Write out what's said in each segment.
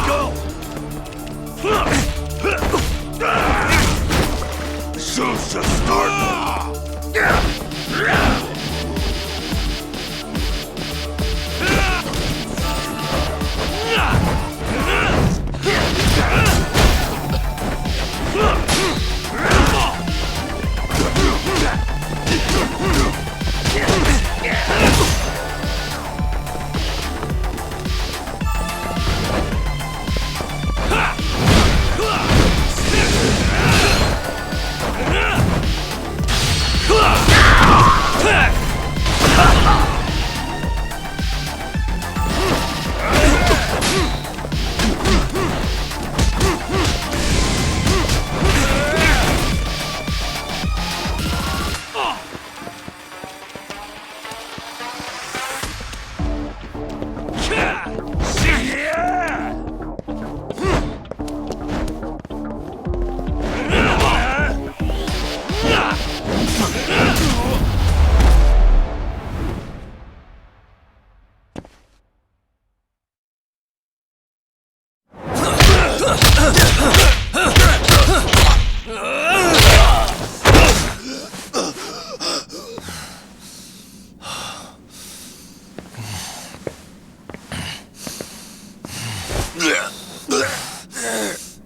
Go! Show's just starting!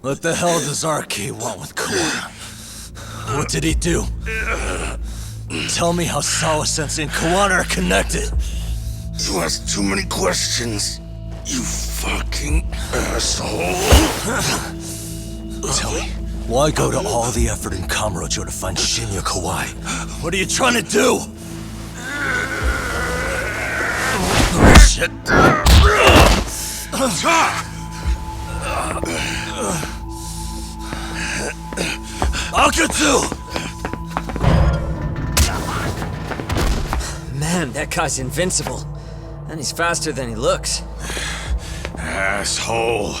What the hell does RK want with Kawana? What did he do? Tell me how Sawa-sensei and Kawana are connected. You ask too many questions, you fucking asshole. Tell me, why go to all the effort in Kamurocho to find Shinya Kawai? What are you trying to do? Shit. Akatsu! Man, that guy's invincible. And he's faster than he looks. Asshole.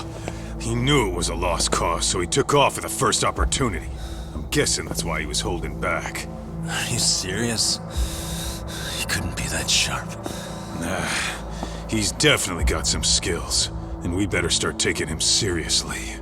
He knew it was a lost cause, so he took off at the first opportunity. I'm guessing that's why he was holding back. Are you serious? He couldn't be that sharp. Nah, he's definitely got some skills, and we better start taking him seriously.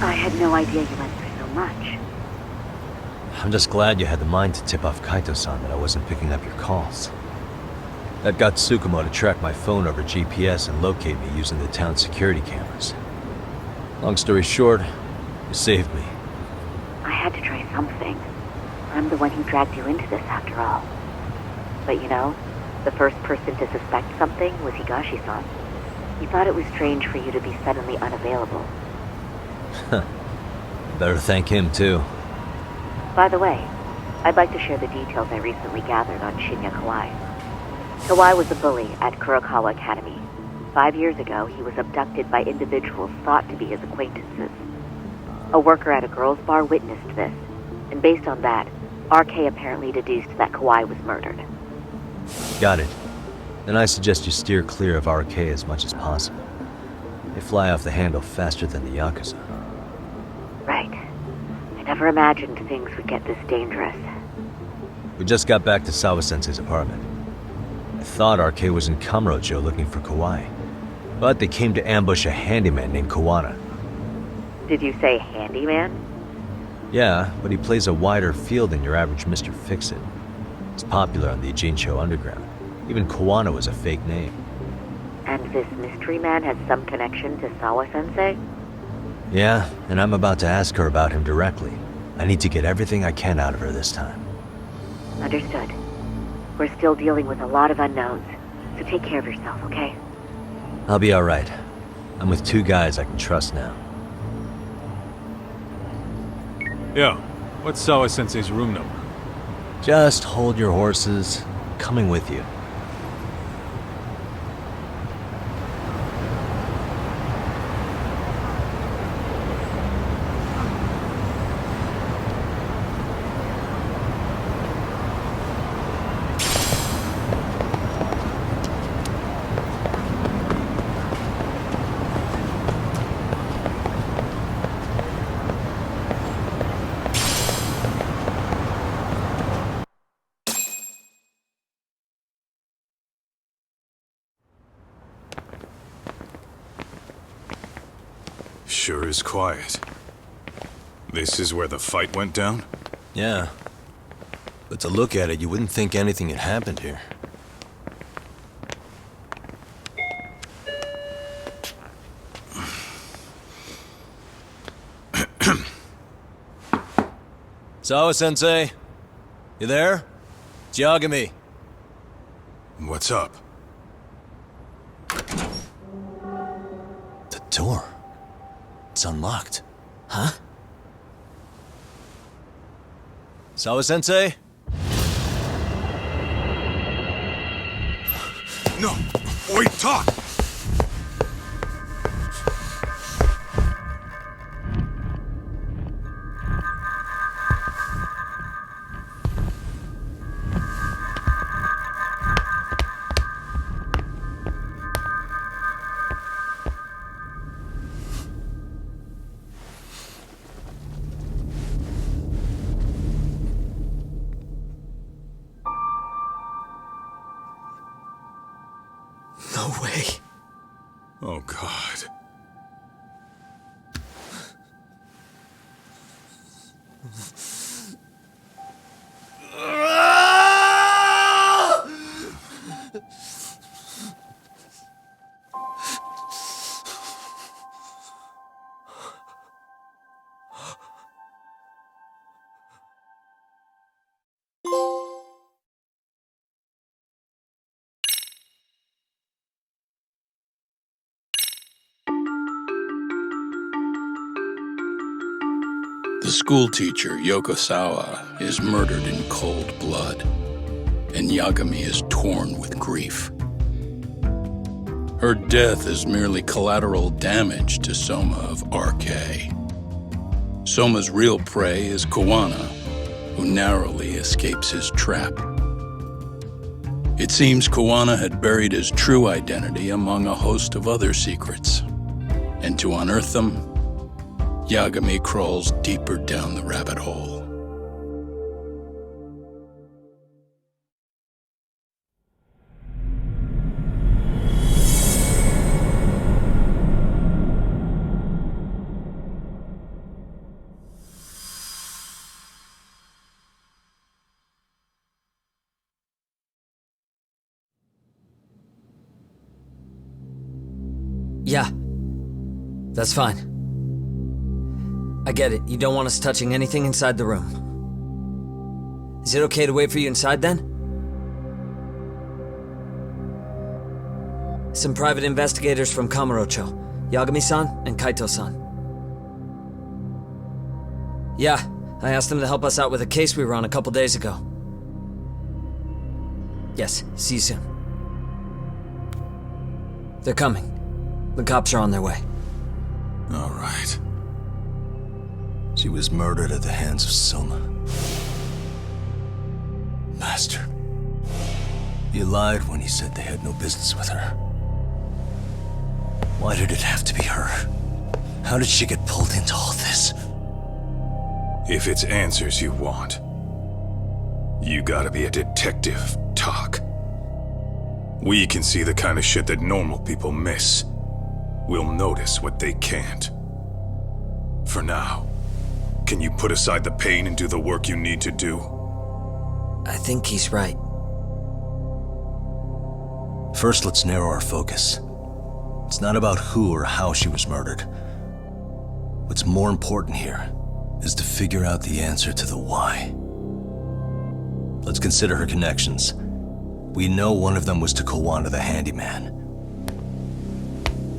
I had no idea you went through so much. I'm just glad you had the mind to tip off Kaito-san that I wasn't picking up your calls. That got Tsukumo to track my phone over GPS and locate me using the town's security cameras. Long story short, you saved me. I had to try something. I'm the one who dragged you into this after all. But you know, the first person to suspect something was Higashi-san. He thought it was strange for you to be suddenly unavailable. Better thank him, too. By the way, I'd like to share the details I recently gathered on Shinya Kawai. Kawai was a bully at Kurokawa Academy. 5 years ago, he was abducted by individuals thought to be his acquaintances. A worker at a girls' bar witnessed this, and based on that, RK apparently deduced that Kawai was murdered. Got it. Then I suggest you steer clear of RK as much as possible. They fly off the handle faster than the Yakuza. Right. I never imagined things would get this dangerous. We just got back to Sawa-sensei's apartment. I thought RK was in Kamurocho looking for Kawai, but they came to ambush a handyman named Kawana. Did you say handyman? Yeah, but he plays a wider field than your average Mr. Fix-It. He's popular on the Ijincho underground. Even Kawana was a fake name. And this mystery man has some connection to Sawa-sensei? Yeah, and I'm about to ask her about him directly. I need to get everything I can out of her this time. Understood. We're still dealing with a lot of unknowns, so take care of yourself, okay? I'll be alright. I'm with 2 guys I can trust now. Yo, what's Sawa-sensei's room number? Just hold your horses. Coming with you. sure is quiet. This is where the fight went down? Yeah. But to look at it, you wouldn't think anything had happened here. Sawa-sensei? You there? It's Yagami. What's up? The door. It's unlocked. Huh? Sawa-sensei? No! Wait, talk! No way. Oh, God. The schoolteacher, Yokosawa, is murdered in cold blood, and Yagami is torn with grief. Her death is merely collateral damage to Soma of RK. Soma's real prey is Kawana, who narrowly escapes his trap. It seems Kawana had buried his true identity among a host of other secrets, and to unearth them, Yagami crawls deeper down the rabbit hole. Yeah. That's fine. I get it. You don't want us touching anything inside the room. Is it okay to wait for you inside then? Some private investigators from Kamurocho, Yagami-san and Kaito-san. Yeah, I asked them to help us out with a case we were on a couple days ago. Yes, see you soon. They're coming. The cops are on their way. All right. She was murdered at the hands of Soma. Bastard. He lied when he said they had no business with her. Why did it have to be her? How did she get pulled into all this? If it's answers you want, you gotta be a detective, Talk. We can see the kind of shit that normal people miss. We'll notice what they can't. For now, can you put aside the pain and do the work you need to do? I think he's right. First, let's narrow our focus. It's not about who or how she was murdered. What's more important here is to figure out the answer to the why. Let's consider her connections. We know one of them was to Kawana the handyman.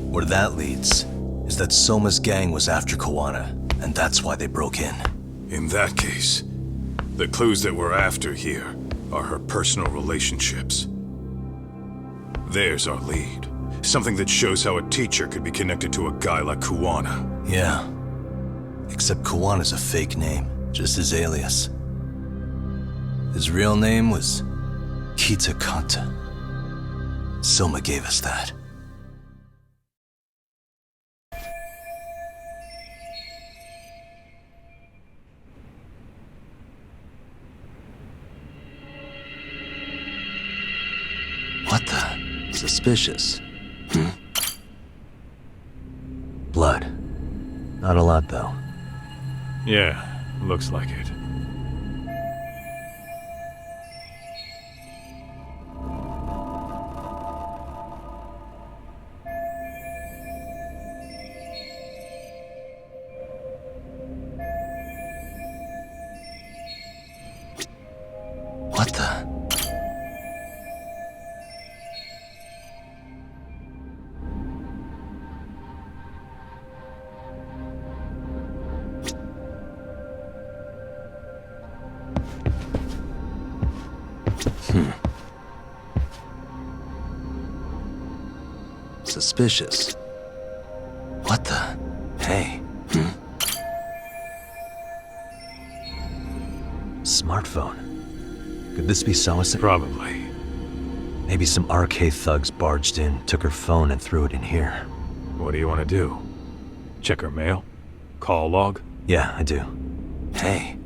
Where that leads is that Soma's gang was after Kawana, and that's why they broke in. In that case, the clues that we're after here are her personal relationships. There's our lead. Something that shows how a teacher could be connected to a guy like Kawana. Yeah. Except Kawana's a fake name, just his alias. His real name was Kitakata. Soma gave us that. What the? Suspicious. Blood. Not a lot, though. Yeah, looks like it. What the? Suspicious. What the? Hey. Smartphone. Could this be Sawa-sen? Probably. Maybe some RK thugs barged in, took her phone, and threw it in here. What do you want to do? Check her mail? Call log? Yeah, I do. Hey.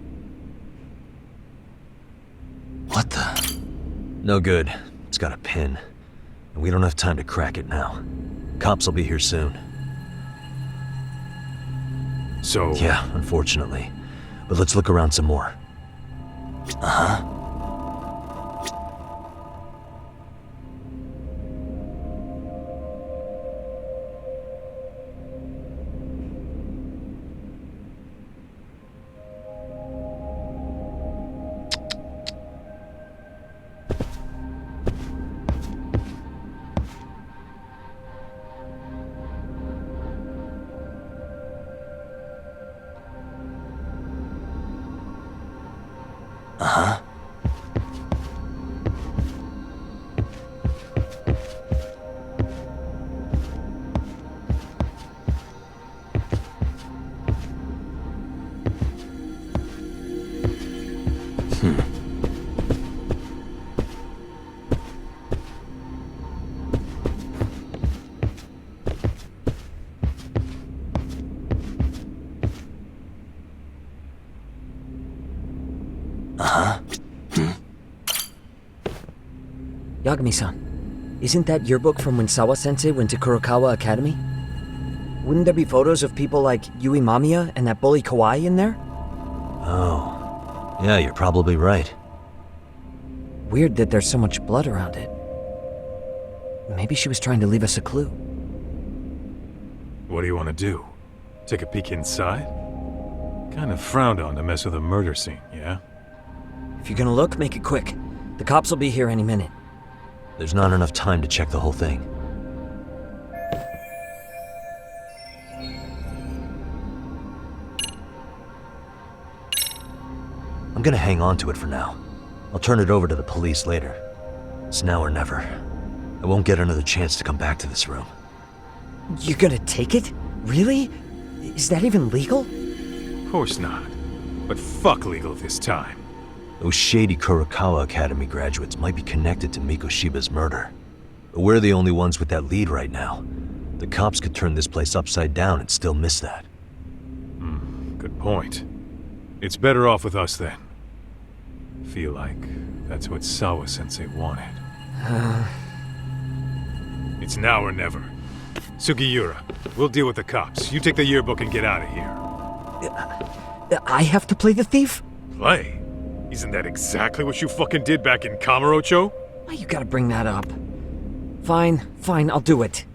What the? No good. It's got a pin. And we don't have time to crack it now. Cops will be here soon. So... Yeah, unfortunately. But let's look around some more. Uh-huh. Uh-huh. Yagami-san, isn't that yearbook from when Sawa-sensei went to Kurokawa Academy? Wouldn't there be photos of people like Yui Mamiya and that bully Kawai in there? Oh. Yeah, you're probably right. Weird that there's so much blood around it. Maybe she was trying to leave us a clue. What do you want to do? Take a peek inside? Kind of frowned on to mess with a murder scene, yeah? If you're gonna look, make it quick. The cops will be here any minute. There's not enough time to check the whole thing. I'm gonna hang on to it for now. I'll turn it over to the police later. It's now or never. I won't get another chance to come back to this room. You're gonna take it? Really? Is that even legal? Of course not. But fuck legal this time. Those shady Kurokawa Academy graduates might be connected to Mikoshiba's murder. But we're the only ones with that lead right now. The cops could turn this place upside down and still miss that. Good point. It's better off with us then. Feel like that's what Sawa-sensei wanted. It's now or never. Sugiura, we'll deal with the cops. You take the yearbook and get out of here. I have to play the thief? Play? Isn't that exactly what you fucking did back in Kamurocho? Why you gotta bring that up? Fine, I'll do it.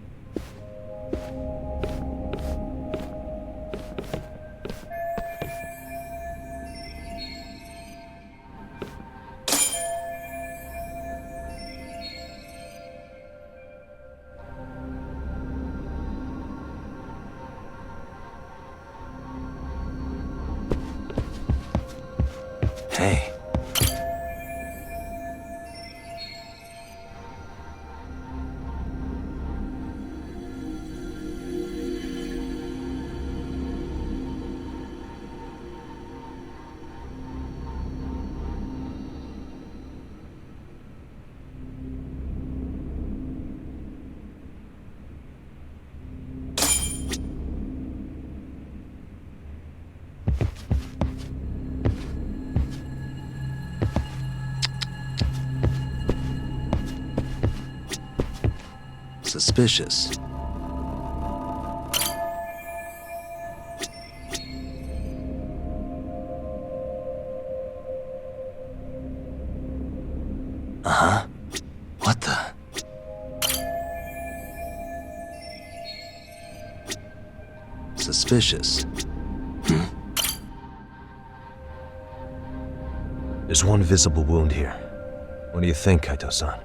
Hey. Suspicious. suspicious. There's one visible wound here. What do you think, Kaito-san?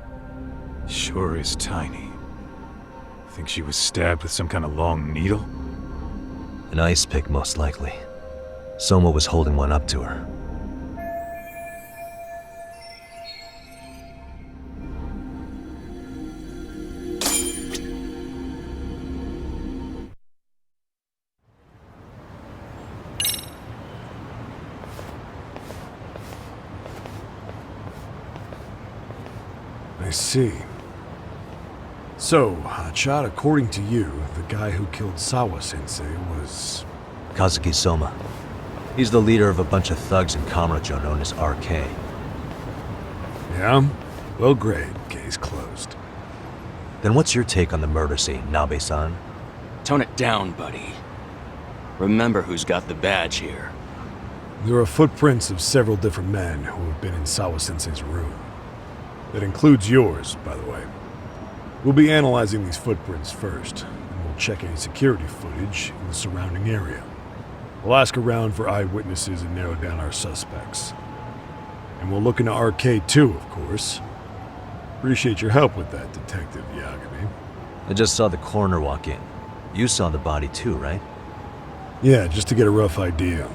Sure is tiny. Think she was stabbed with some kind of long needle? An ice pick, most likely. Soma was holding one up to her. I see. So, Hotshot, according to you, the guy who killed Sawa-sensei was... Kazuki Soma. He's the leader of a bunch of thugs in Kamurocho known as RK. Yeah? Well, great. Case closed. Then what's your take on the murder scene, Nabe-san? Tone it down, buddy. Remember who's got the badge here. There are footprints of several different men who have been in Sawa-sensei's room. That includes yours, by the way. We'll be analyzing these footprints first, and we'll check any security footage in the surrounding area. We'll ask around for eyewitnesses and narrow down our suspects. And we'll look into RK too, of course. Appreciate your help with that, Detective Yagami. I just saw the coroner walk in. You saw the body too, right? Yeah, just to get a rough idea.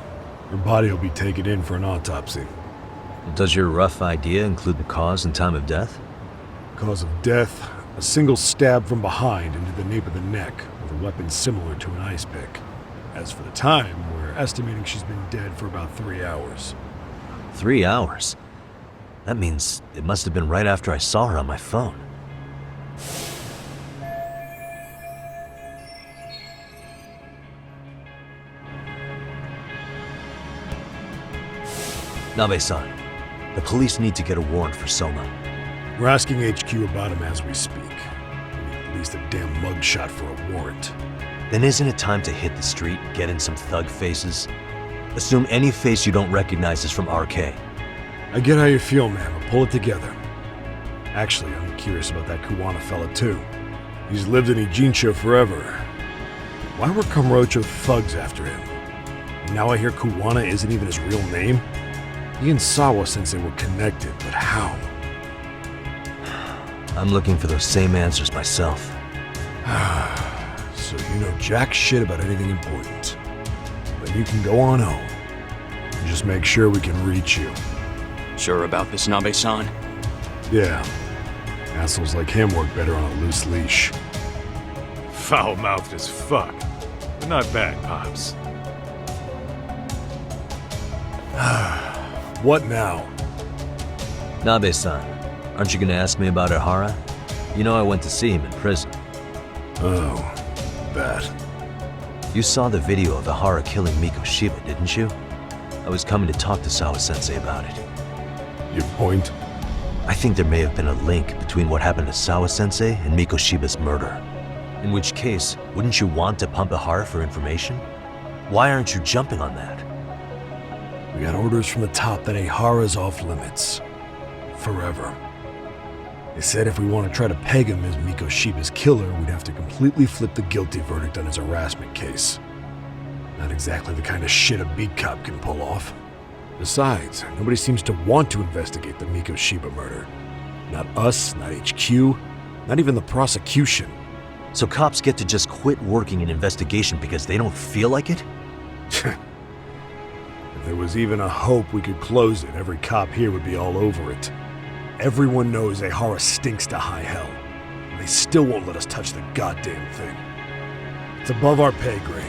Her body will be taken in for an autopsy. Does your rough idea include the cause and time of death? Cause of death, a single stab from behind into the nape of the neck with a weapon similar to an ice pick. As for the time, we're estimating she's been dead for about 3 hours. 3 hours? That means it must have been right after I saw her on my phone. Nabe-san, the police need to get a warrant for Soma. We're asking HQ about him as we speak. We need at least a damn mugshot for a warrant. Then isn't it time to hit the street, get in some thug faces? Assume any face you don't recognize is from RK. I get how you feel, man, but pull it together. Actually, I'm curious about that Kuwana fella too. He's lived in Ijincho forever. Why were Kamurocho thugs after him? And now I hear Kuwana isn't even his real name? He and Sawa-sensei were connected, but how? I'm looking for those same answers myself. So you know jack shit about anything important. Then you can go on home. And just make sure we can reach you. Sure about this, Nabe-san? Yeah. Assholes like him work better on a loose leash. Foul-mouthed as fuck. But not bad, Pops. What now? Nabe-san, aren't you gonna ask me about Ihara? You know I went to see him in prison. Oh, that. You saw the video of Ihara killing Miko Shiba, didn't you? I was coming to talk to Sawa-sensei about it. Your point? I think there may have been a link between what happened to Sawa-sensei and Miko Shiba's murder. In which case, wouldn't you want to pump Ihara for information? Why aren't you jumping on that? We got orders from the top that Ihara's off limits. Forever. They said if we want to try to peg him as Miko Shiba's killer, we'd have to completely flip the guilty verdict on his harassment case. Not exactly the kind of shit a beat cop can pull off. Besides, nobody seems to want to investigate the Miko Shiba murder. Not us, not HQ, not even the prosecution. So cops get to just quit working an investigation because they don't feel like it? If there was even a hope we could close it, every cop here would be all over it. Everyone knows Ihara stinks to high hell, and they still won't let us touch the goddamn thing. It's above our pay grade.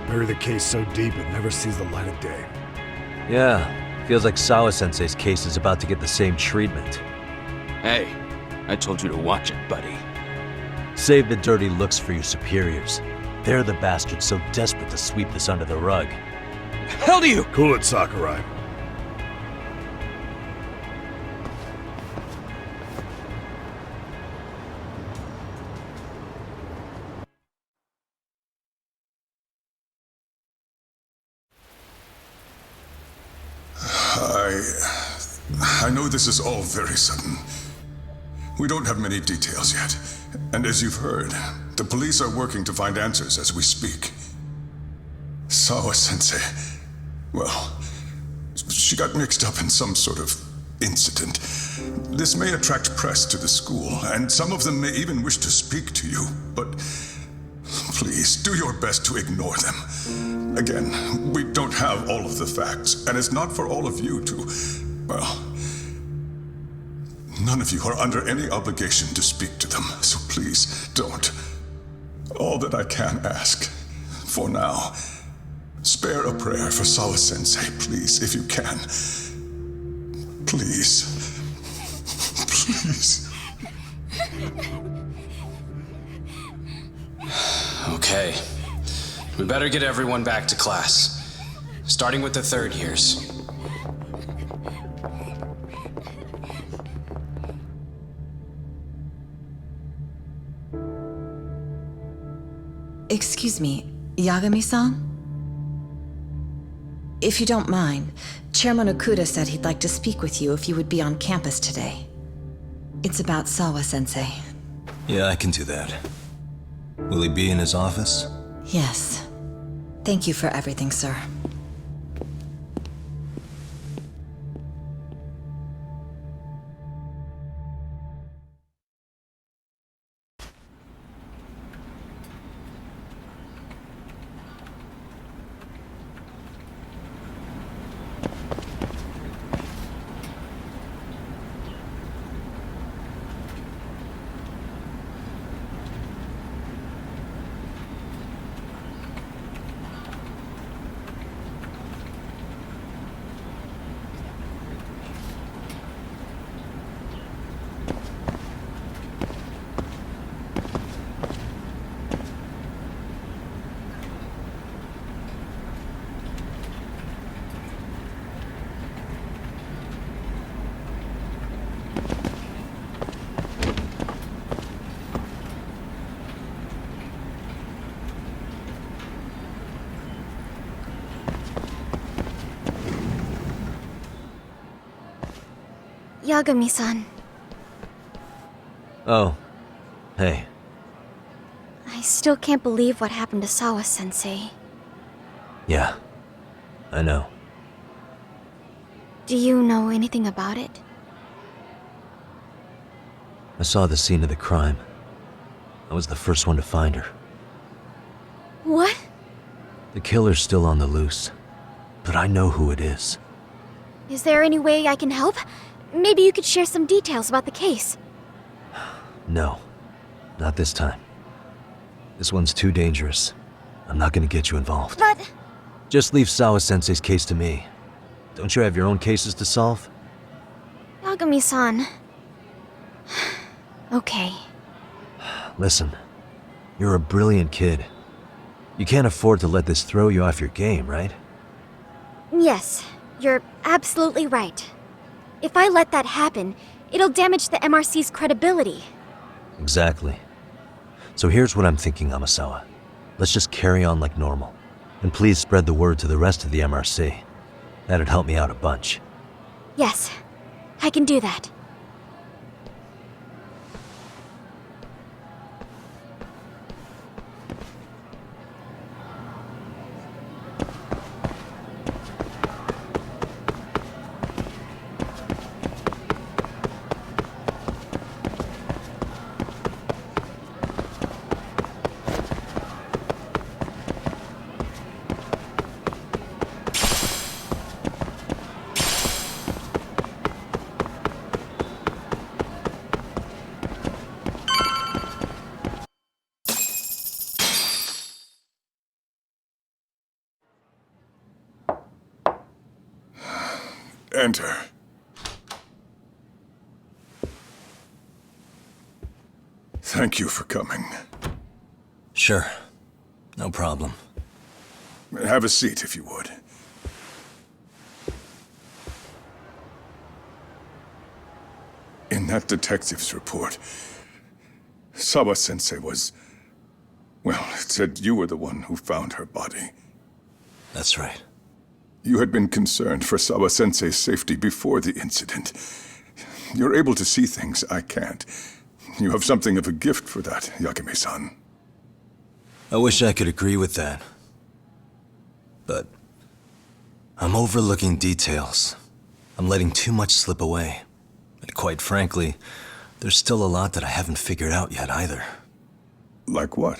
Bury the case so deep it never sees the light of day. Yeah, feels like Sawa-sensei's case is about to get the same treatment. Hey, I told you to watch it, buddy. Save the dirty looks for your superiors. They're the bastards so desperate to sweep this under the rug. Hell do you? Cool it, Sakurai. I know this is all very sudden. We don't have many details yet. And as you've heard, the police are working to find answers as we speak. Sawa-sensei, well, she got mixed up in some sort of incident. This may attract press to the school, and some of them may even wish to speak to you, but please, do your best to ignore them. Again, we don't have all of the facts, and it's not for all of you to, well, none of you are under any obligation to speak to them, so please, don't. All that I can ask, for now, spare a prayer for Sawa-sensei, please, if you can. Please. Please. Okay. We better get everyone back to class. Starting with the third years. Excuse me, Yagami-san? If you don't mind, Chairman Okuda said he'd like to speak with you if you would be on campus today. It's about Sawa-sensei. Yeah, I can do that. Will he be in his office? Yes. Thank you for everything, sir. Yagami-san. Oh. Hey. I still can't believe what happened to Sawa-sensei. Yeah. I know. Do you know anything about it? I saw the scene of the crime. I was the first one to find her. What? The killer's still on the loose. But I know who it is. Is there any way I can help? Maybe you could share some details about the case. No. Not this time. This one's too dangerous. I'm not gonna get you involved. But... Just leave Sawa-sensei's case to me. Don't you have your own cases to solve? Yagami-san... Okay. Listen. You're a brilliant kid. You can't afford to let this throw you off your game, right? Yes, you're absolutely right. If I let that happen, it'll damage the MRC's credibility. Exactly. So here's what I'm thinking, Amasawa. Let's just carry on like normal. And please spread the word to the rest of the MRC. That'd help me out a bunch. Yes, I can do that. Enter. Thank you for coming. Sure. No problem. Have a seat, if you would. In that detective's report, Sawa-sensei was... Well, it said you were the one who found her body. That's right. You had been concerned for Sawa-sensei's safety before the incident. You're able to see things I can't. You have something of a gift for that, Yagami-san. I wish I could agree with that. But I'm overlooking details. I'm letting too much slip away. And quite frankly, there's still a lot that I haven't figured out yet either. Like what?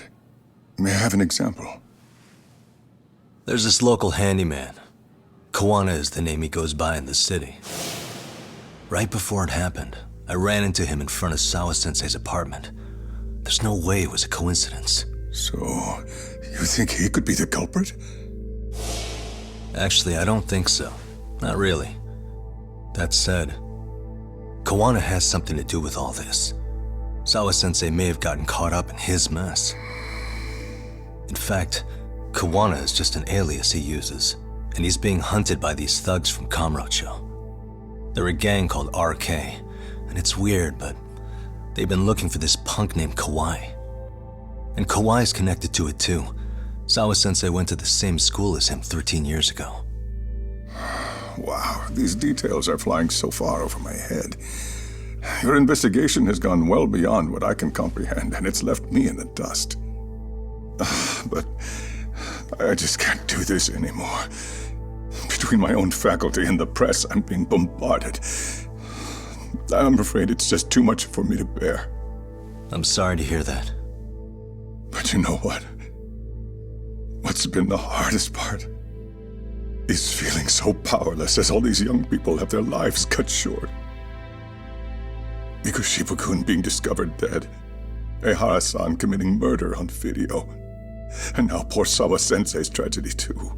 May I have an example? There's this local handyman. Kawana is the name he goes by in the city. Right before it happened, I ran into him in front of Sawa-sensei's apartment. There's no way it was a coincidence. So, you think he could be the culprit? Actually, I don't think so. Not really. That said, Kawana has something to do with all this. Sawa-sensei may have gotten caught up in his mess. In fact, Kawana is just an alias he uses, and he's being hunted by these thugs from Kamurocho. They're a gang called RK, and it's weird, but they've been looking for this punk named Kawai. And Kawai's connected to it too. Sawa-sensei went to the same school as him 13 years ago. Wow, these details are flying so far over my head. Your investigation has gone well beyond what I can comprehend, and it's left me in the dust. But I just can't do this anymore. Between my own faculty and the press, I'm being bombarded. I'm afraid it's just too much for me to bear. I'm sorry to hear that. But you know what? What's been the hardest part is feeling so powerless as all these young people have their lives cut short. Mikoshima-kun being discovered dead, Ehara-san committing murder on video, and now poor Sawa-sensei's tragedy too.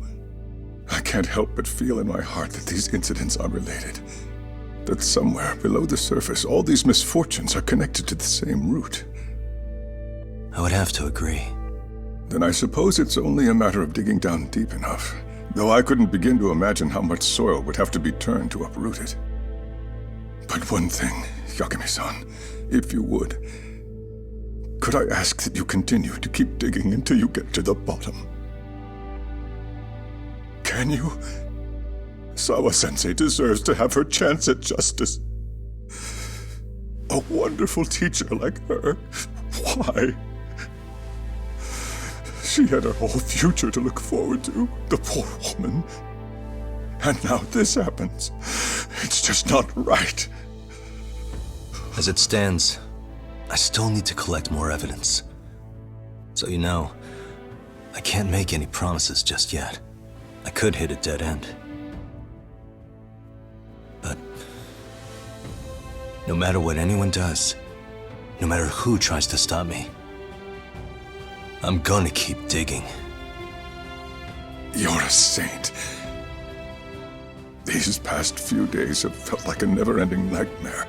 I can't help but feel in my heart that these incidents are related. That somewhere below the surface, all these misfortunes are connected to the same root. I would have to agree. Then I suppose it's only a matter of digging down deep enough, though I couldn't begin to imagine how much soil would have to be turned to uproot it. But one thing, Yagami-san, if you would, could I ask that you continue to keep digging until you get to the bottom? Can you? Sawa-sensei deserves to have her chance at justice. A wonderful teacher like her. Why? She had her whole future to look forward to, the poor woman. And now this happens. It's just not right. As it stands, I still need to collect more evidence. So you know, I can't make any promises just yet. I could hit a dead end. But no matter what anyone does, no matter who tries to stop me, I'm gonna keep digging. You're a saint. These past few days have felt like a never-ending nightmare.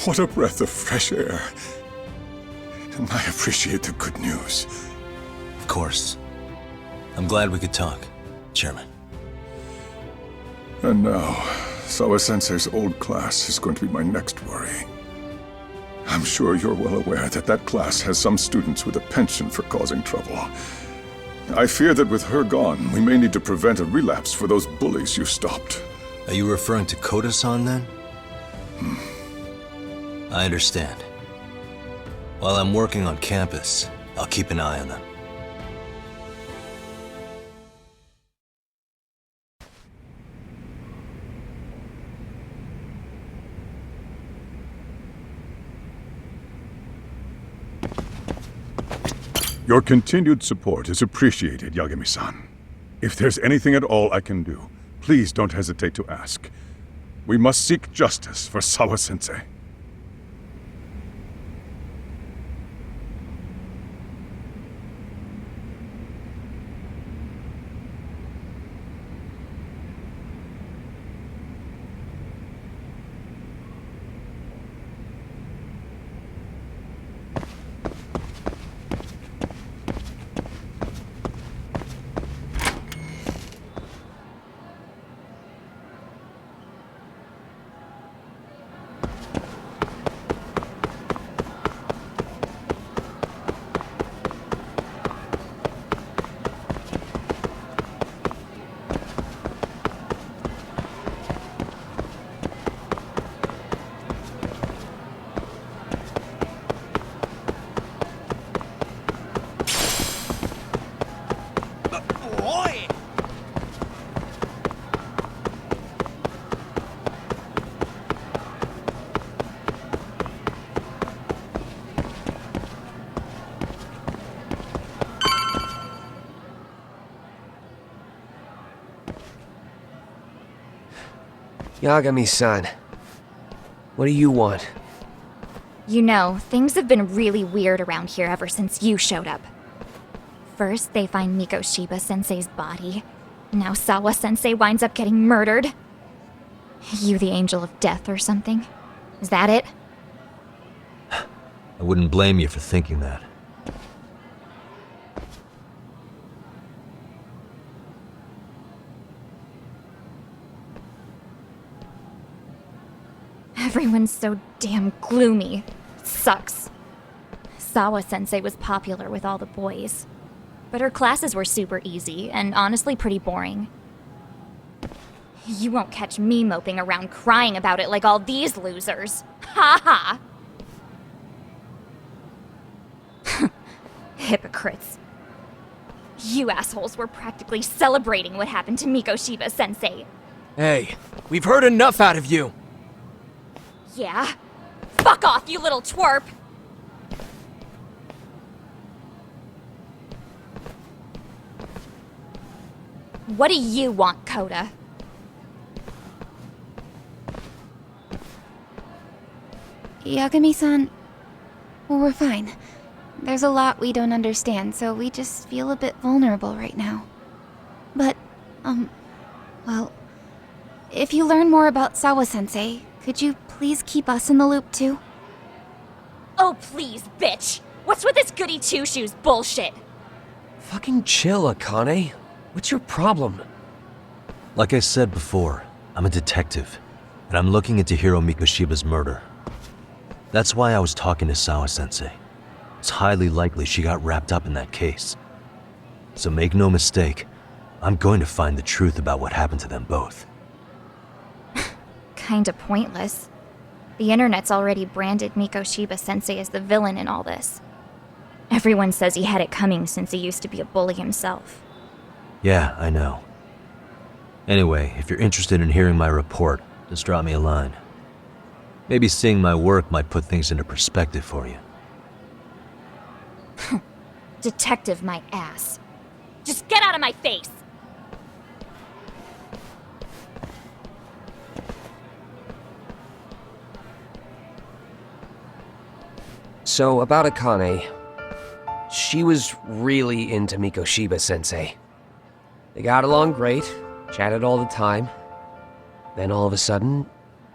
What a breath of fresh air. And I appreciate the good news. Of course. I'm glad we could talk, Chairman. And now, Sawa-sensei's old class is going to be my next worry. I'm sure you're well aware that that class has some students with a penchant for causing trouble. I fear that with her gone, we may need to prevent a relapse for those bullies you stopped. Are you referring to Koda-san then? I understand. While I'm working on campus, I'll keep an eye on them. Your continued support is appreciated, Yagami-san. If there's anything at all I can do, please don't hesitate to ask. We must seek justice for Sawa-sensei. boy! Yagami-san, what do you want? You know, things have been really weird around here ever since you showed up. First, they find Mikoshiba-sensei's body. Now Sawa-sensei winds up getting murdered. You the angel of death or something? Is that it? I wouldn't blame you for thinking that. Everyone's so damn gloomy. It sucks. Sawa-sensei was popular with all the boys. But her classes were super easy, and honestly pretty boring. You won't catch me moping around crying about it like all these losers. Ha ha! Hypocrites. You assholes were practically celebrating what happened to Mikoshiba-sensei. Hey, we've heard enough out of you! Yeah? Fuck off, you little twerp! What do you want, Coda? Yagami-san, we're fine. There's a lot we don't understand, so we just feel a bit vulnerable right now. But, well, if you learn more about Sawa-sensei, could you please keep us in the loop too? Oh please, bitch! What's with this goody two-shoes bullshit? Fucking chill, Akane. What's your problem? Like I said before, I'm a detective, and I'm looking into Hiro Mikoshiba's murder. That's why I was talking to Sawa-sensei. It's highly likely she got wrapped up in that case. So make no mistake, I'm going to find the truth about what happened to them both. Kinda pointless. The internet's already branded Mikoshiba-sensei as the villain in all this. Everyone says he had it coming since he used to be a bully himself. Yeah, I know. Anyway, if you're interested in hearing my report, just drop me a line. Maybe seeing my work might put things into perspective for you. Detective my ass. Just get out of my face! So, about Akane. She was really into Mikoshiba-sensei. They got along great, chatted all the time. Then all of a sudden,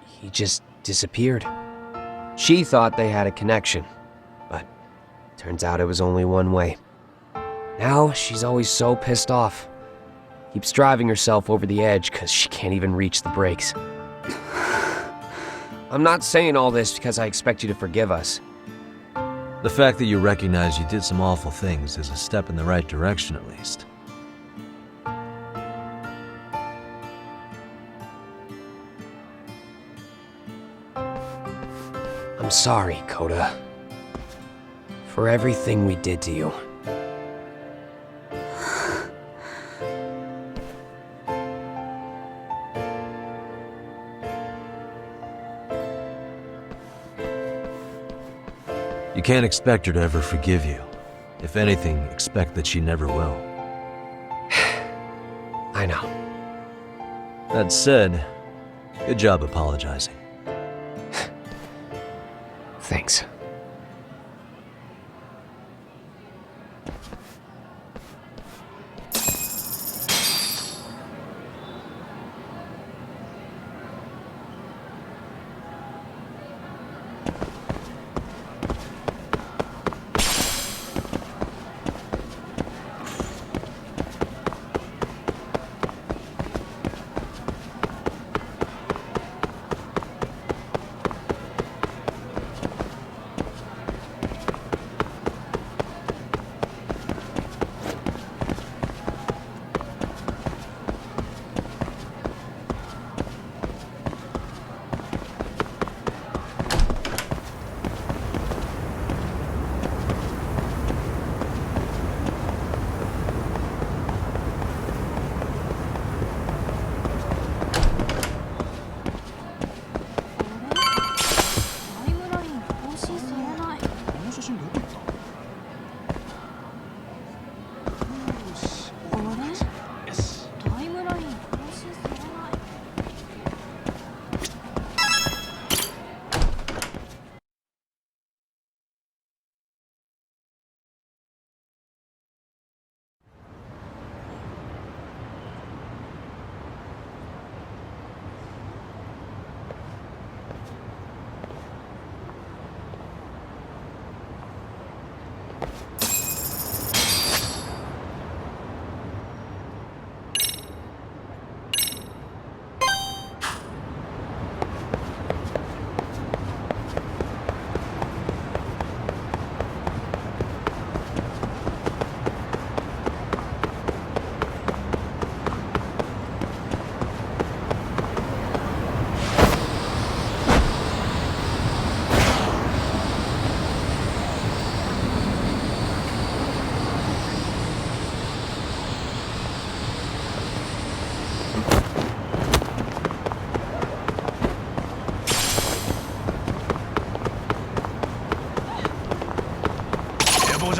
he just disappeared. She thought they had a connection, but turns out it was only one way. Now, she's always so pissed off. Keeps driving herself over the edge because she can't even reach the brakes. I'm not saying all this because I expect you to forgive us. The fact that you recognize you did some awful things is a step in the right direction, at least. I'm sorry, Coda. For everything we did to you. You can't expect her to ever forgive you. If anything, expect that she never will. I know. That said, good job apologizing. Thanks.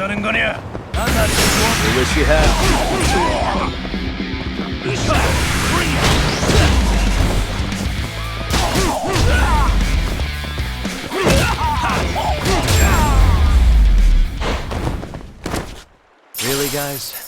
We wish you had. Really, guys?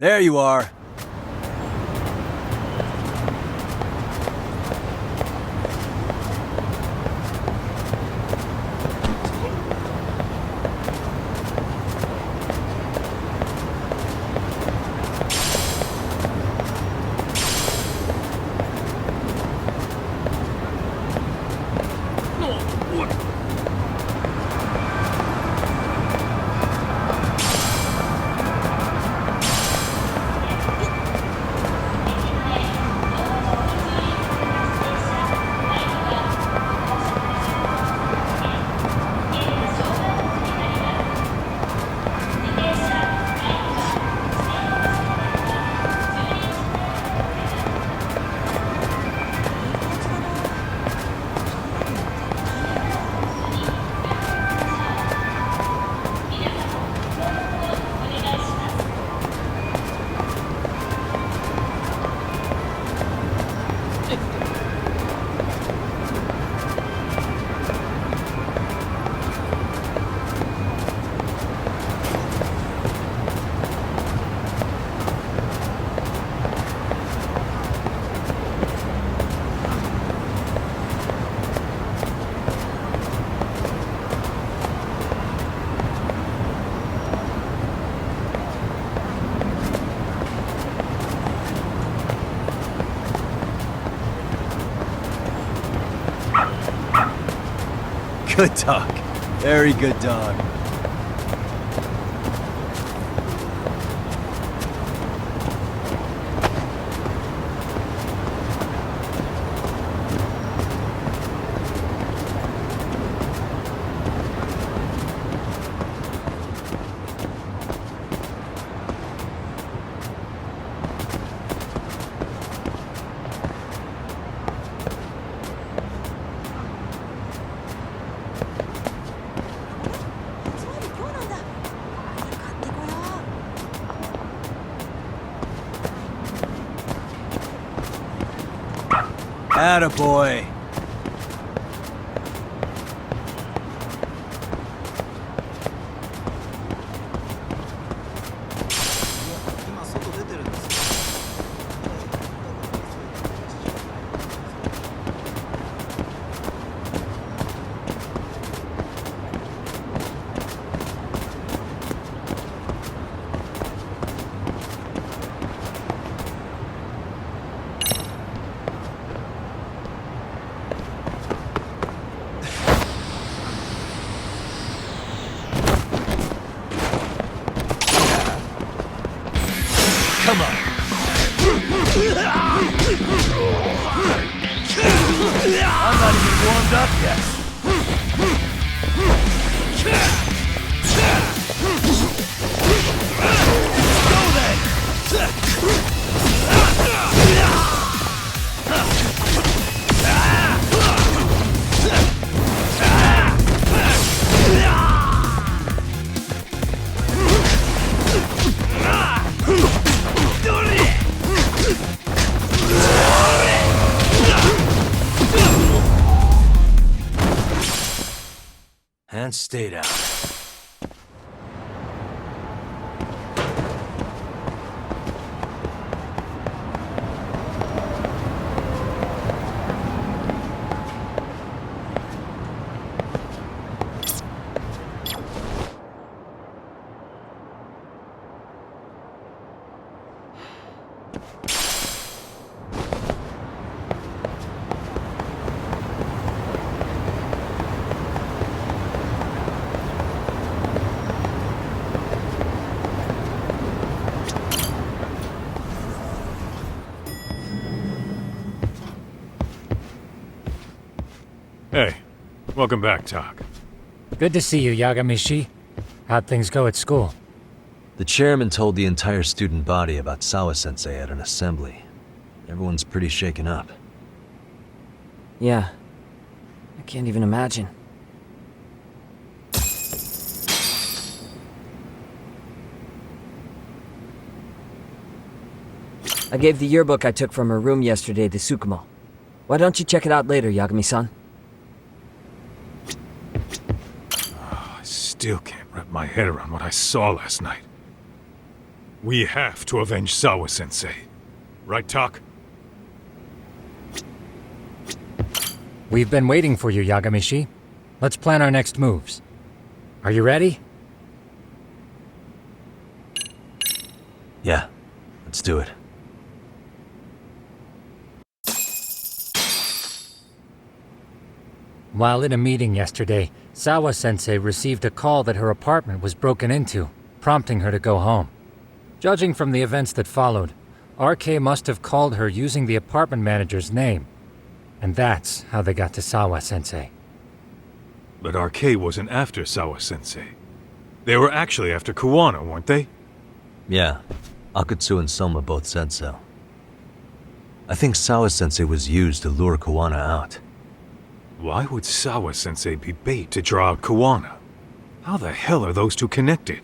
There you are. Good dog. Very good dog. Attaboy. Come on. I'm not even warmed up yet. Go then! And stay down. Hey, welcome back, Tak. Good to see you, Yagamishi. How'd things go at school? The chairman told the entire student body about Sawa-sensei at an assembly. Everyone's pretty shaken up. Yeah. I can't even imagine. I gave the yearbook I took from her room yesterday to Tsukumo. Why don't you check it out later, Yagami-san? I still can't wrap my head around what I saw last night. We have to avenge Sawa-sensei. Right, Tak? We've been waiting for you, Yagamishi. Let's plan our next moves. Are you ready? Yeah, let's do it. While in a meeting yesterday, Sawa-sensei received a call that her apartment was broken into, prompting her to go home. Judging from the events that followed, RK must have called her using the apartment manager's name. And that's how they got to Sawa-sensei. But RK wasn't after Sawa-sensei. They were actually after Kuwana, weren't they? Yeah, Akutsu and Soma both said so. I think Sawa-sensei was used to lure Kuwana out. Why would Sawa-sensei be bait to draw out Kuwana? How the hell are those two connected?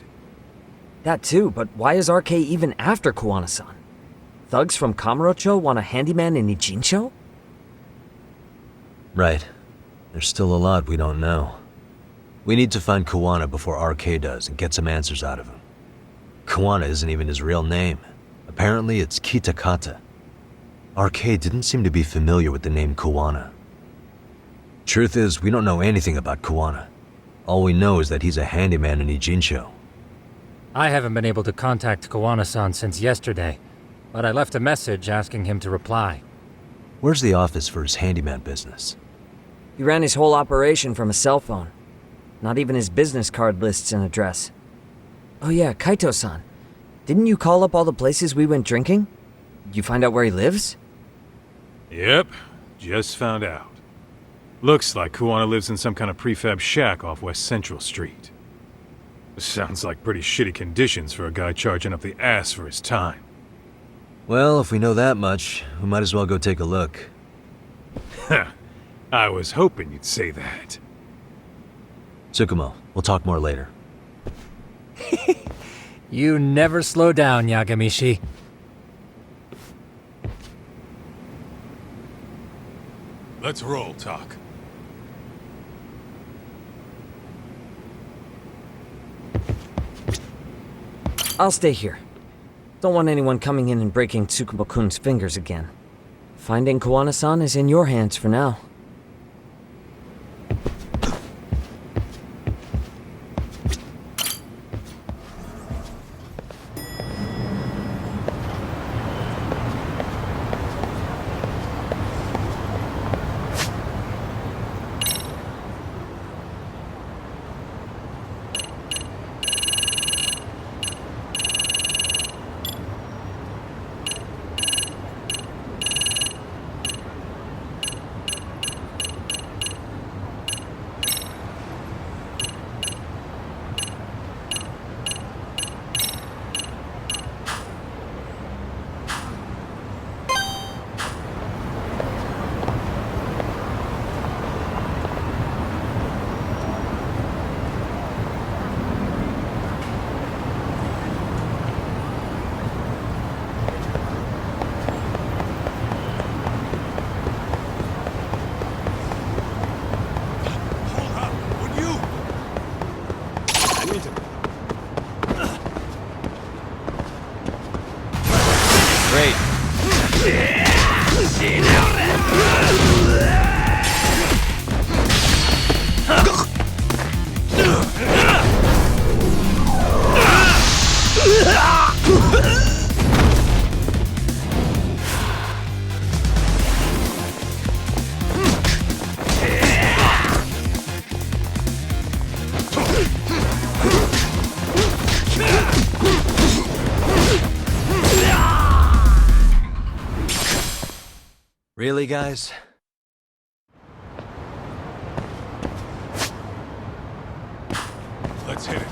That too, but why is RK even after Kuwana-san? Thugs from Kamurocho want a handyman in Ijincho? Right. There's still a lot we don't know. We need to find Kuwana before RK does and get some answers out of him. Kuwana isn't even his real name. Apparently it's Kitakata. RK didn't seem to be familiar with the name Kuwana. Truth is, we don't know anything about Kuwana. All we know is that he's a handyman in Ijincho. I haven't been able to contact Kuwana-san since yesterday, but I left a message asking him to reply. Where's the office for his handyman business? He ran his whole operation from a cell phone. Not even his business card lists an address. Oh yeah, Kaito-san. Didn't you call up all the places we went drinking? Did you find out where he lives? Yep, just found out. Looks like Kuwana lives in some kind of prefab shack off West Central Street. Sounds like pretty shitty conditions for a guy charging up the ass for his time. Well, if we know that much, we might as well go take a look. I was hoping you'd say that. Tsukumo, we'll talk more later. You never slow down, Yagamishi. Let's roll, Tak. I'll stay here. Don't want anyone coming in and breaking Tsukumo-kun's fingers again. Finding Kuwana-san is in your hands for now. Great. Really, guys? Let's hit it.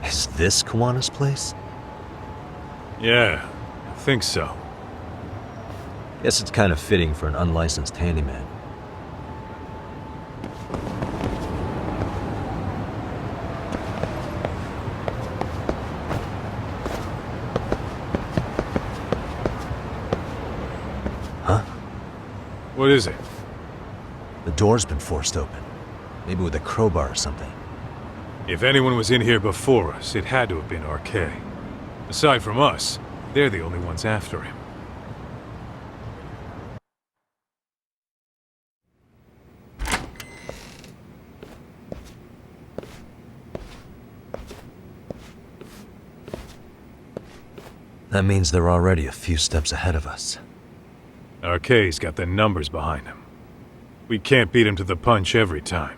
Is this Kawana's place? Yeah, I think so. Guess it's kind of fitting for an unlicensed handyman. Huh? What is it? The door's been forced open. Maybe with a crowbar or something. If anyone was in here before us, it had to have been RK. Aside from us, they're the only ones after him. That means they're already a few steps ahead of us. RK's got the numbers behind him. We can't beat him to the punch every time.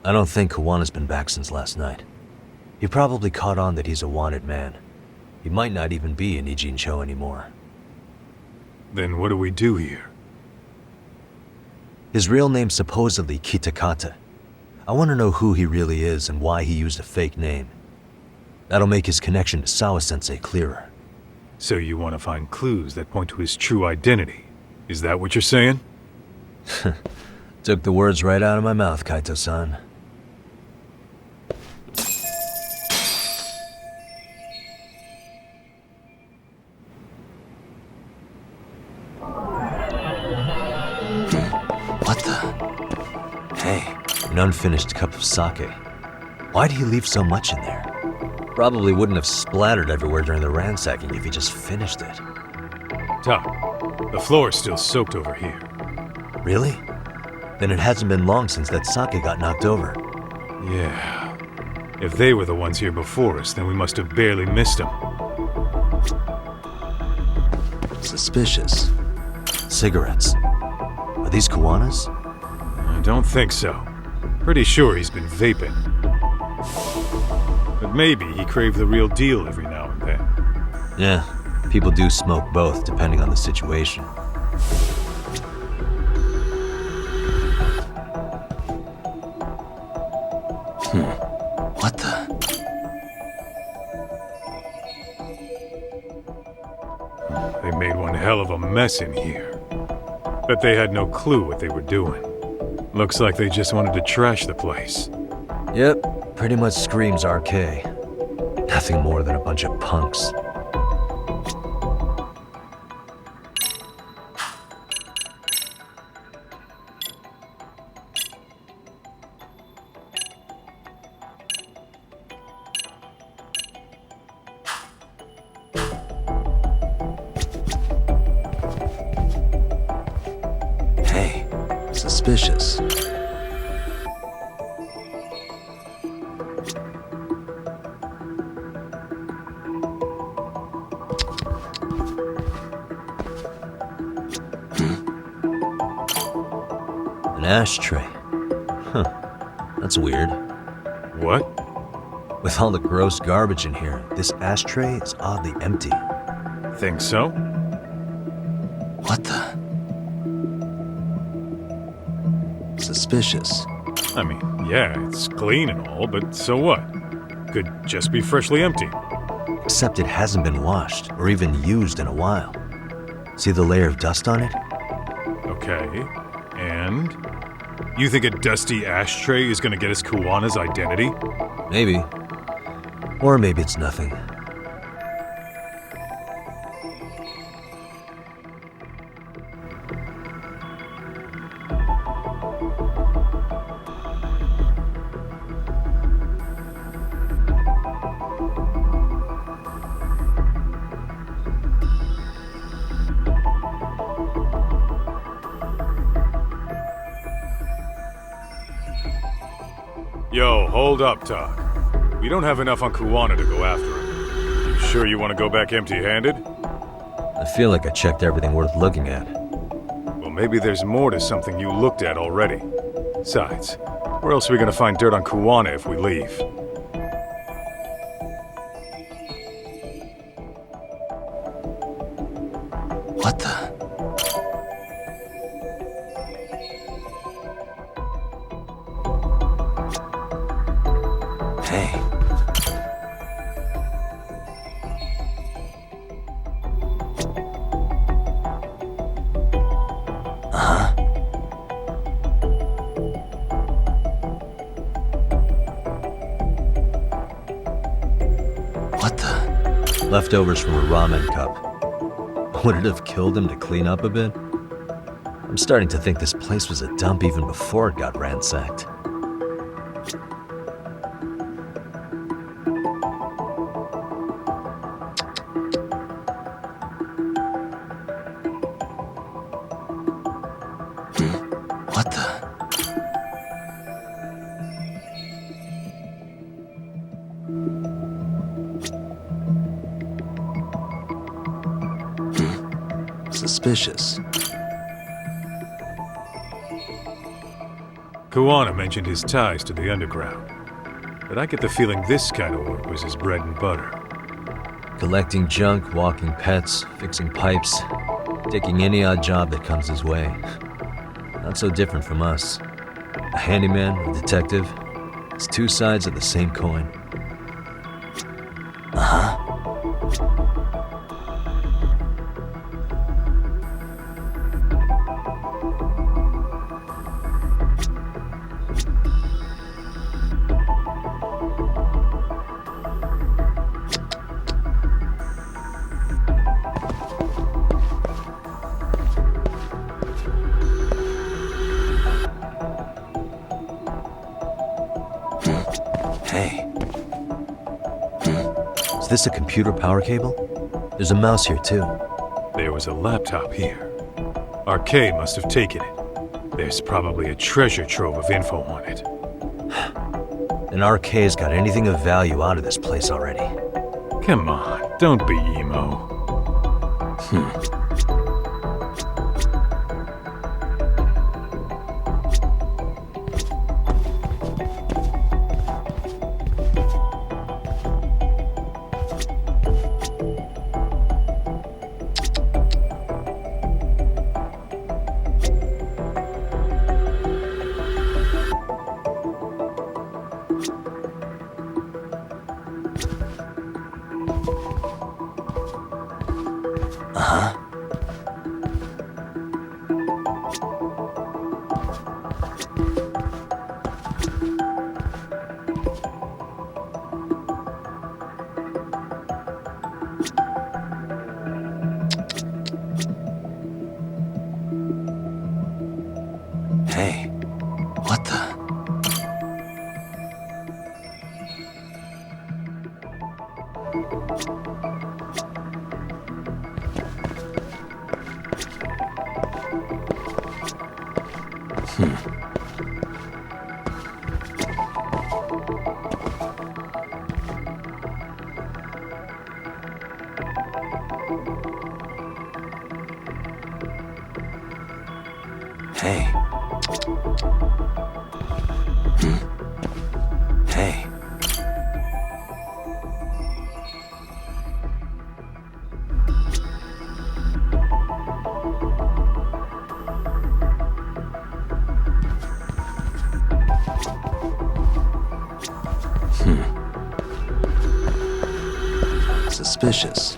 I don't think Kawana's been back since last night. He probably caught on that he's a wanted man. He might not even be in Ijincho anymore. Then what do we do here? His real name's supposedly Kitakata. I want to know who he really is and why he used a fake name. That'll make his connection to Sawa-sensei clearer. So you want to find clues that point to his true identity? Is that what you're saying? Took the words right out of my mouth, Kaito-san. What the? Hey, an unfinished cup of sake. Why'd he leave so much in there? Probably wouldn't have splattered everywhere during the ransacking if he just finished it. Top, the floor is still soaked over here. Really? Then it hasn't been long since that sake got knocked over. Yeah. If they were the ones here before us, then we must have barely missed them. Suspicious. Cigarettes. Are these Kuwana's? I don't think so. Pretty sure he's been vaping. But maybe he craved the real deal every now and then. Yeah, people do smoke both, depending on the situation. What the? They made one hell of a mess in here. Bet they had no clue what they were doing. Looks like they just wanted to trash the place. Yep, pretty much screams RK. Nothing more than a bunch of punks. Hey, suspicious. An ashtray. Huh. That's weird. What? With all the gross garbage in here, this ashtray is oddly empty. Think so? What the? Suspicious. I mean, yeah, it's clean and all, but so what? Could just be freshly empty. Except it hasn't been washed, or even used in a while. See the layer of dust on it? Okay, and? You think a dusty ashtray is gonna get us Kuwana's identity? Maybe. Or maybe it's nothing. Yo, hold up, Talk. We don't have enough on Kuwana to go after him. You sure you want to go back empty-handed? I feel like I checked everything worth looking at. Well, maybe there's more to something you looked at already. Besides, where else are we gonna find dirt on Kuwana if we leave? What the? Hey. Uh-huh. What the? Leftovers from a ramen cup. Would it have killed him to clean up a bit? I'm starting to think this place was a dump even before it got ransacked. What the? Suspicious. Kuwana mentioned his ties to the underground, but I get the feeling this kind of work was his bread and butter. Collecting junk, walking pets, fixing pipes, taking any odd job that comes his way. Not so different from us. A handyman, a detective. It's two sides of the same coin. Uh-huh. Hey. Is this a computer power cable? There's a mouse here too. There was a laptop here. RK must have taken it. There's probably a treasure trove of info on it. And RK's got anything of value out of this place already. Come on, don't be emo. Hey, what the? Hey. Hey. Suspicious.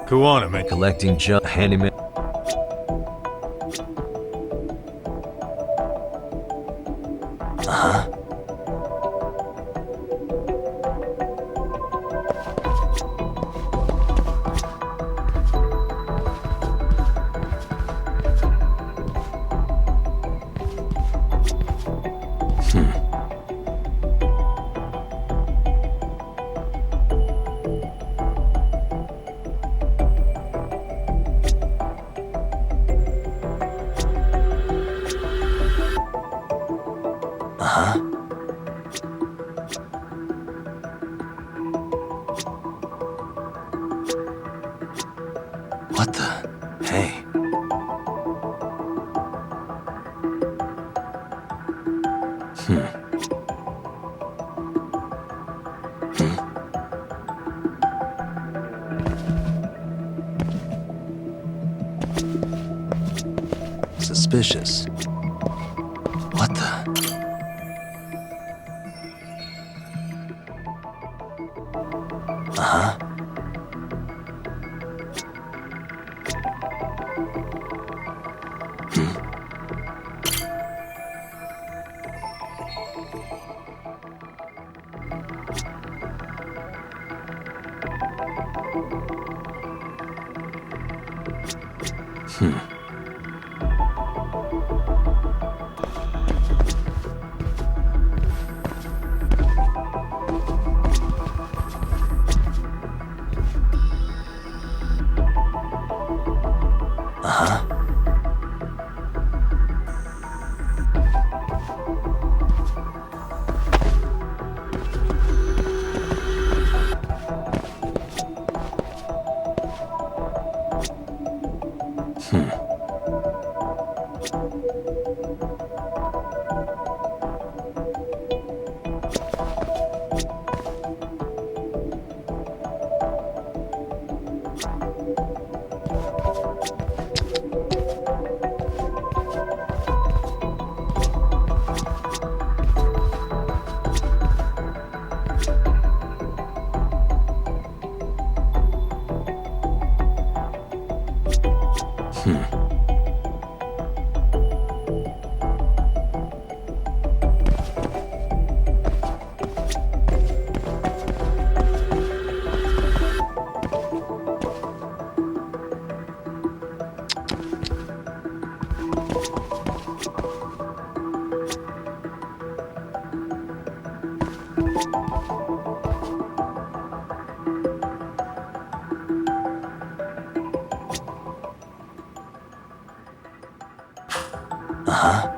Kuwanaman. Collecting junk, handyman. What the? Hey. Suspicious. What the? Uh-huh.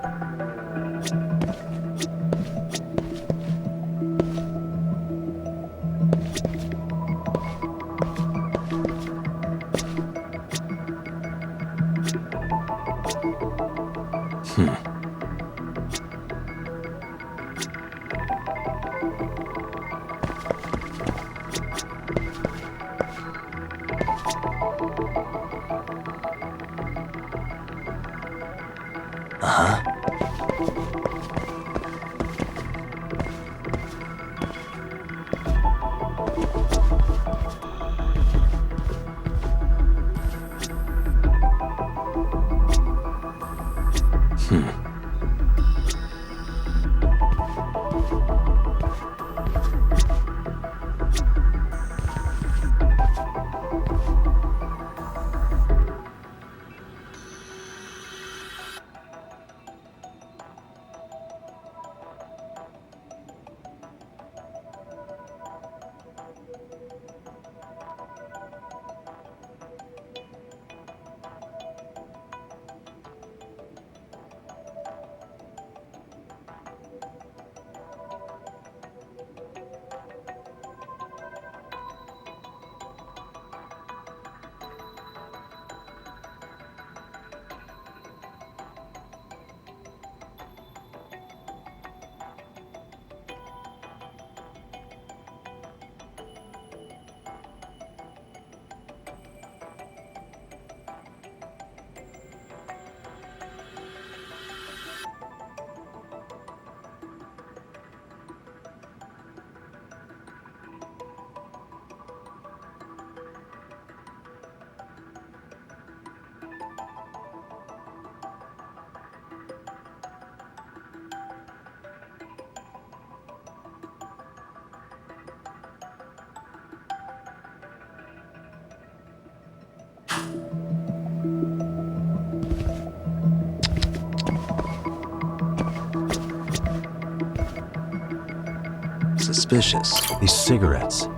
Suspicious. These cigarettes.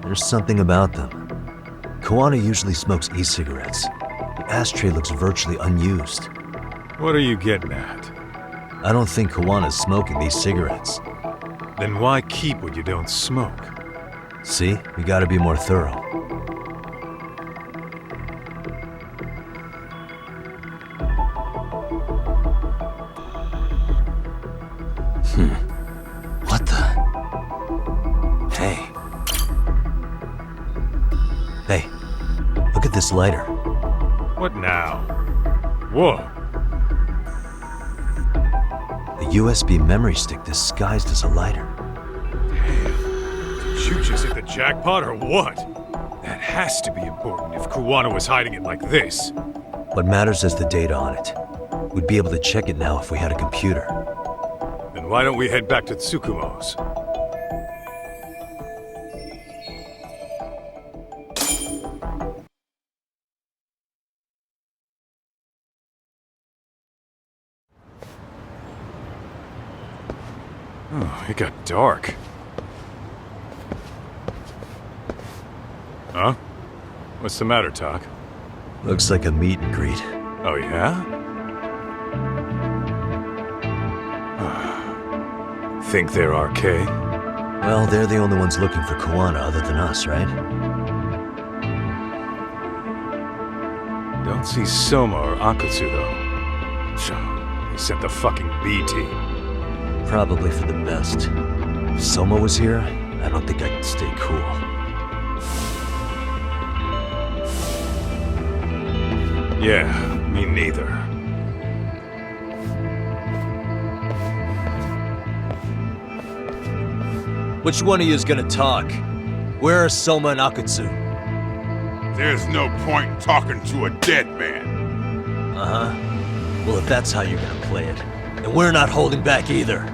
There's something about them. Koana usually smokes e-cigarettes. The ashtray looks virtually unused. What are you getting at? I don't think Koana's smoking these cigarettes. Then why keep what you don't smoke? See? We gotta be more thorough. What the? Hey. Hey, look at this lighter. What now? Whoa. A USB memory stick disguised as a lighter. Damn. Did you just hit the jackpot or what? That has to be important if Koana was hiding it like this. What matters is the data on it. We'd be able to check it now if we had a computer. Then why don't we head back to Tsukumo's? Oh, it got dark. Huh? What's the matter, Talk? Looks like a meet and greet. Oh, yeah? Think they're RK? Well, they're the only ones looking for Koana other than us, right? Don't see Soma or Akutsu, though. They sent the fucking B team. Probably for the best. If Soma was here, I don't think I could stay cool. Yeah, me neither. Which one of you is gonna talk? Where are Soma and Akutsu? There's no point in talking to a dead man. Uh-huh. Well, if that's how you're gonna play it, then we're not holding back either.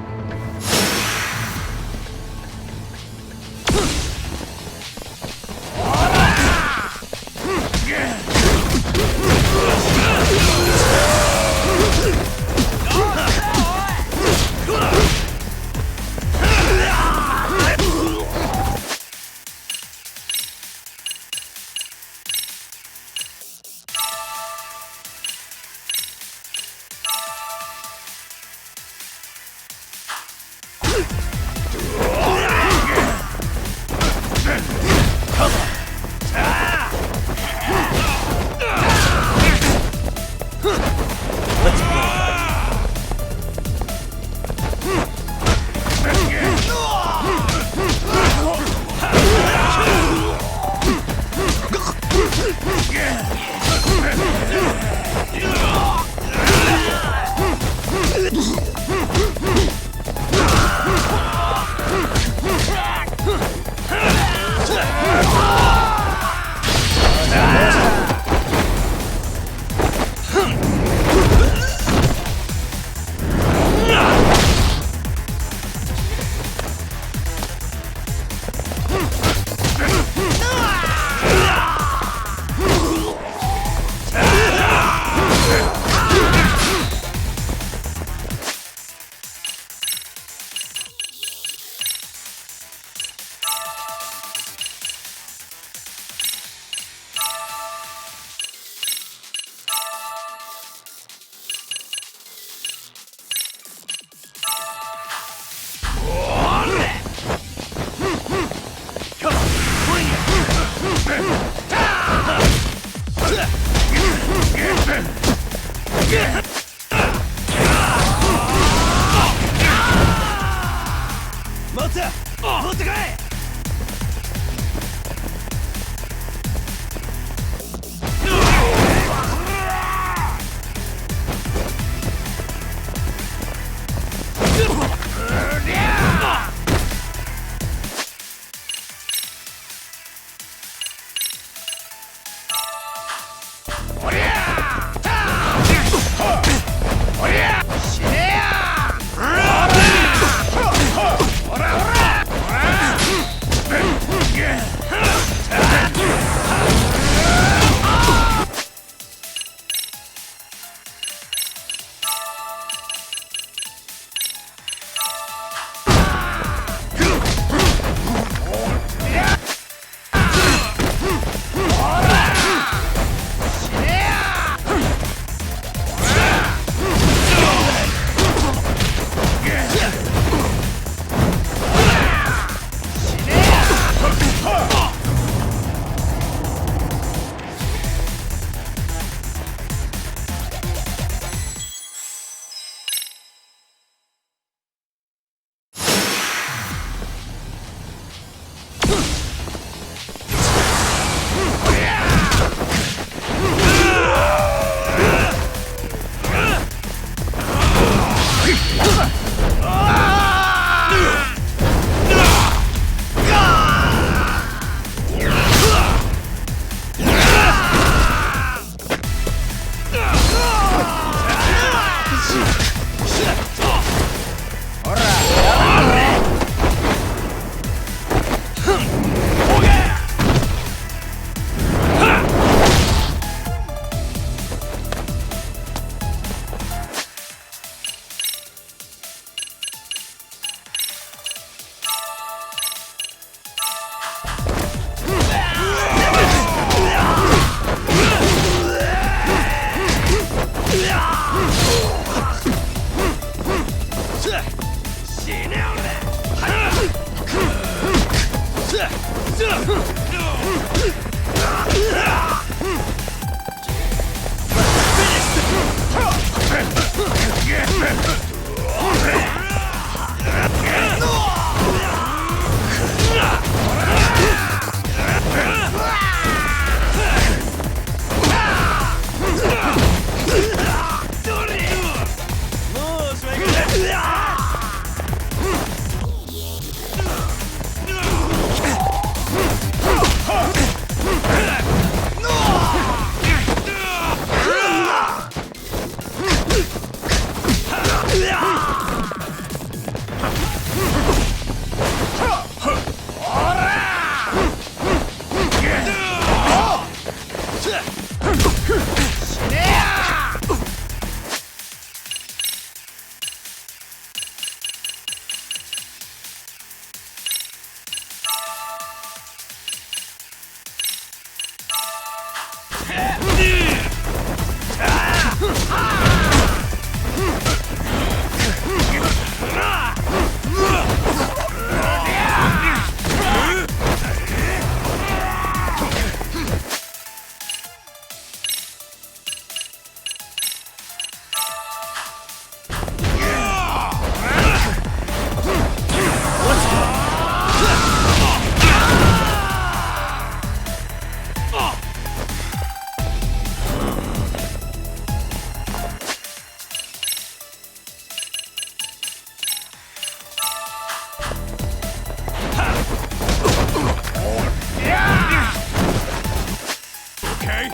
okay?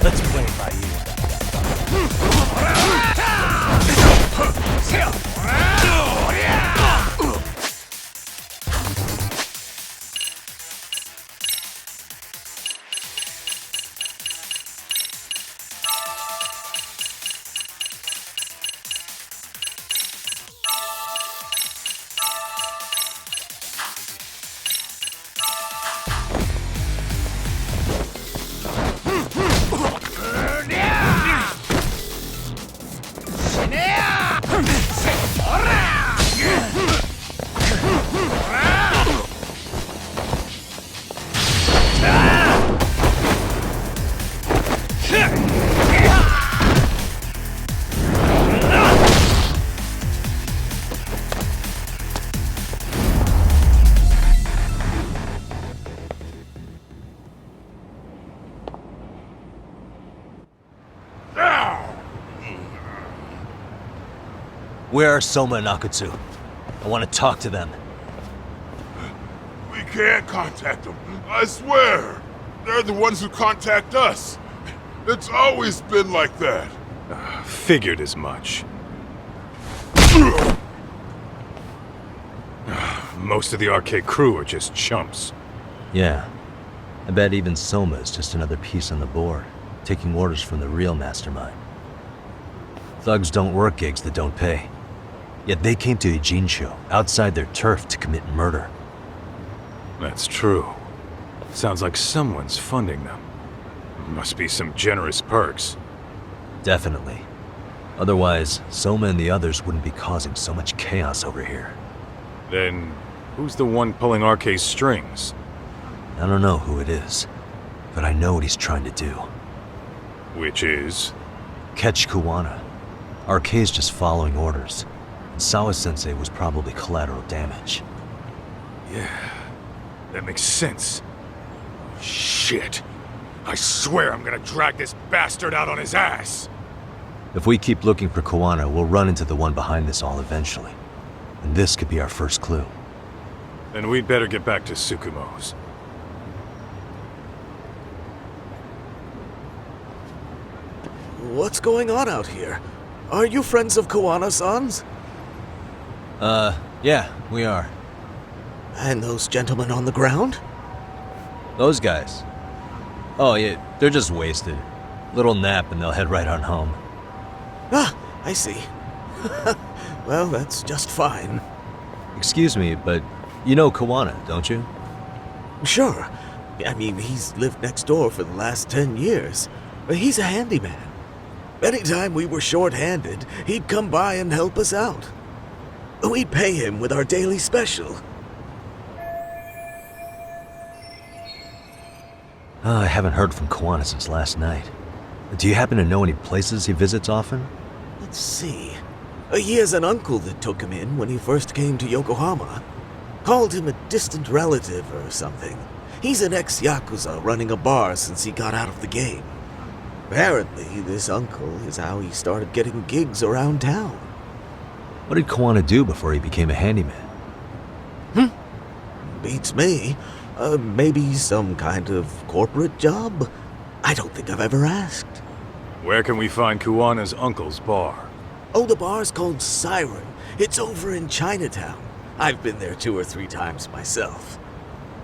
Let's play it by ear. Where are Soma and Akutsu? I want to talk to them. We can't contact them. I swear. They're the ones who contact us. It's always been like that. Figured as much. Most of the arcade crew are just chumps. Yeah. I bet even Soma is just another piece on the board, taking orders from the real mastermind. Thugs don't work gigs that don't pay. Yet they came to Ijincho, outside their turf, to commit murder. That's true. Sounds like someone's funding them. Must be some generous perks. Definitely. Otherwise, Soma and the others wouldn't be causing so much chaos over here. Then, who's the one pulling RK's strings? I don't know who it is, but I know what he's trying to do. Which is? Catch Kuwana. RK's just following orders. And Sawa-sensei was probably collateral damage. Yeah, that makes sense. Shit. I swear I'm gonna drag this bastard out on his ass! If we keep looking for Kuwana, we'll run into the one behind this all eventually. And this could be our first clue. Then we'd better get back to Tsukumo's. What's going on out here? Are you friends of Kuwana-san's? Yeah, we are. And those gentlemen on the ground? Those guys? Oh, yeah, they're just wasted. Little nap and they'll head right on home. Ah, I see. Well, that's just fine. Excuse me, but you know Kuwana, don't you? Sure. I mean, he's lived next door for the last 10 years. He's a handyman. Anytime we were short-handed, he'd come by and help us out. We'd pay him with our daily special. I haven't heard from Kuwana since last night. Do you happen to know any places he visits often? Let's see. He has an uncle that took him in when he first came to Yokohama. Called him a distant relative or something. He's an ex-Yakuza running a bar since he got out of the game. Apparently, this uncle is how he started getting gigs around town. What did Kuwana do before he became a handyman? Beats me. Maybe some kind of corporate job? I don't think I've ever asked. Where can we find Kuwana's uncle's bar? Oh, the bar's called Siren. It's over in Chinatown. I've been there 2 or 3 times myself.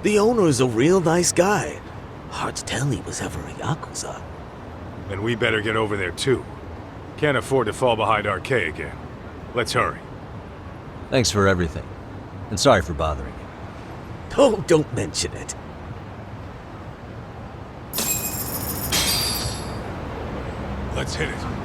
The owner's a real nice guy. Hard to tell he was ever a Yakuza. Then we better get over there too. Can't afford to fall behind RK again. Let's hurry. Thanks for everything. And sorry for bothering you. Oh, don't mention it. Let's hit it.